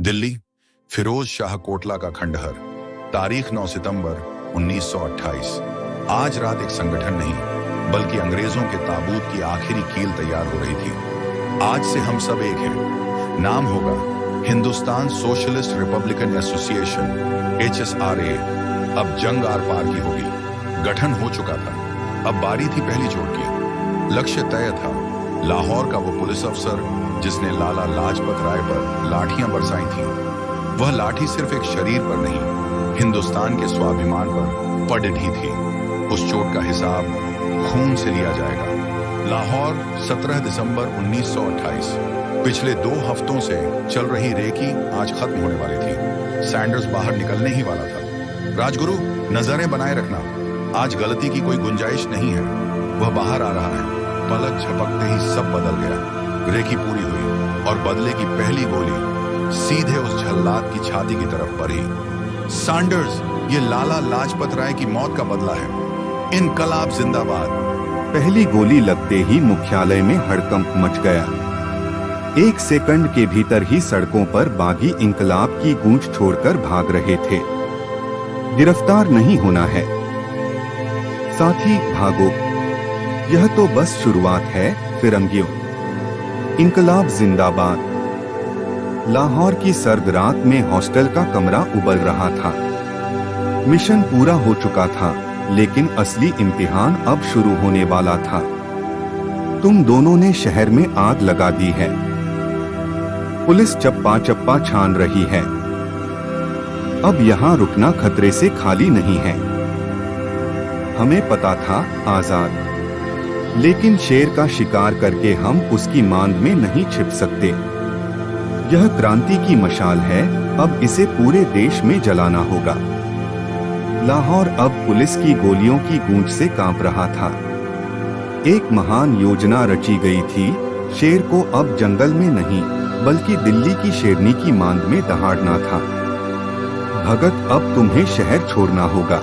दिल्ली, फिरोज शाह कोटला का खंडहर, तारीख 9 सितंबर 1928। आज रात एक संगठन नहीं बल्कि अंग्रेजों के ताबूत की आखिरी कील तैयार हो रही थी। आज से हम सब एक हैं। नाम होगा Hindustan socialist Republican association, HSRA। अब जंग आर पार की होगी। गठन हो चुका था, अब बारी थी पहली चोट की। लक्ष्य तय था। लाहौर का वो पुलिस अफसर जिसने लाला लाजपत राय पर लाठियां बरसाई थी, वह लाठी सिर्फ एक शरीर पर नहीं, हिंदुस्तान के स्वाभिमान पर पड़ ढी थी। उस चोट का हिसाब खून से लिया जाएगा। लाहौर, 17 दिसंबर 1928। पिछले 2 हफ्तों से चल रही रेकी आज खत्म होने वाली थी। सैंडर्स बाहर निकलने ही वाला था। राजगुरु, नजरें बनाए रखना, आज गलती की कोई गुंजाइश नहीं है। वह बाहर आ रहा है। पलक झपकते ही सब बदल गया। रेकी पूरी हुई और बदले की पहली गोली सीधे उस झल्लाद की छाती की तरफ पड़ी। सैंडर्स, ये लाला लाजपत राय की मौत का बदला है। इनकलाब जिंदाबाद। पहली गोली लगते ही मुख्यालय में हड़कंप मच गया। 1 सेकंड के भीतर ही सड़कों पर बागी इनकलाब की गूंज छोड़कर भाग रहे थे। गिरफ्तार नहीं होना है, साथी भागो। यह तो बस शुरुआत है फिरंगियों। इनकलाब जिंदाबाद। लाहौर की सर्द रात में हॉस्टल का कमरा उबल रहा था। मिशन पूरा हो चुका था, लेकिन असली इम्तिहान अब शुरू होने वाला था। तुम दोनों ने शहर में आग लगा दी है। पुलिस चप्पा चप्पा छान रही है। अब यहाँ रुकना खतरे से खाली नहीं है। हमें पता था आजाद, लेकिन शेर का शिकार करके हम उसकी मांद में नहीं छिप सकते। यह क्रांति की मशाल है, अब इसे पूरे देश में जलाना होगा। लाहौर अब पुलिस की गोलियों की गूंज से कांप रहा था। एक महान योजना रची गई थी। शेर को अब जंगल में नहीं बल्कि दिल्ली की शेरनी की मांद में दहाड़ना था। भगत, अब तुम्हें शहर छोड़ना होगा।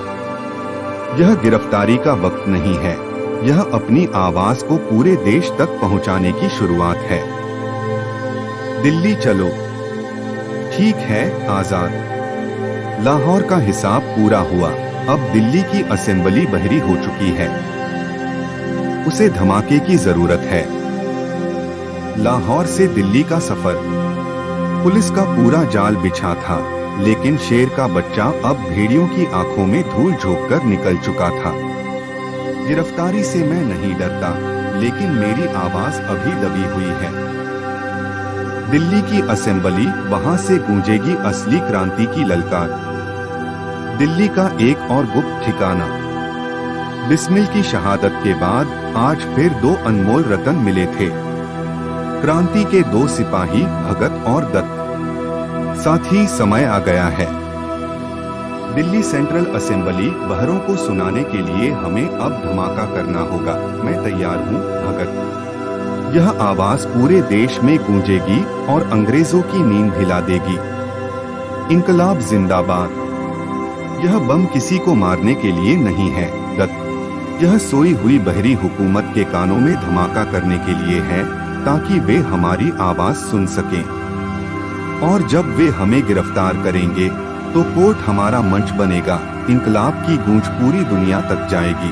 यह गिरफ्तारी का वक्त नहीं है, यह अपनी आवाज को पूरे देश तक पहुंचाने की शुरुआत है। दिल्ली चलो। ठीक है आजाद। लाहौर का हिसाब पूरा हुआ। अब दिल्ली की असेंबली बहरी हो चुकी है। उसे धमाके की जरूरत है। लाहौर से दिल्ली का सफर। पुलिस का पूरा जाल बिछा था, लेकिन शेर का बच्चा अब भेड़ियों की आंखों में धूल झोंककर निकल चुका था। गिरफ्तारी से मैं नहीं डरता, लेकिन मेरी आवाज अभी दबी हुई है। दिल्ली की असेंबली, वहां से गूंजेगी असली क्रांति की ललकार। दिल्ली का एक और गुप्त ठिकाना। बिस्मिल की शहादत के बाद आज फिर 2 अनमोल रतन मिले थे। क्रांति के 2 सिपाही, भगत और दत्त। साथ ही समय आ गया है। दिल्ली सेंट्रल असेंबली बहरों को सुनाने के लिए हमें अब धमाका करना होगा। मैं तैयार हूँ भगत। यह आवाज पूरे देश में गूंजेगी और अंग्रेजों की नींद हिला देगी। इनकलाब जिंदाबाद। यह बम किसी को मारने के लिए नहीं है दत्त। यह सोई हुई बहरी हुकूमत के कानों में धमाका करने के लिए है, ताकि वे हमारी आवाज सुन सकें। और जब वे हमें गिरफ्तार करेंगे तो कोर्ट हमारा मंच बनेगा। इनकलाब की गूंज पूरी दुनिया तक जाएगी।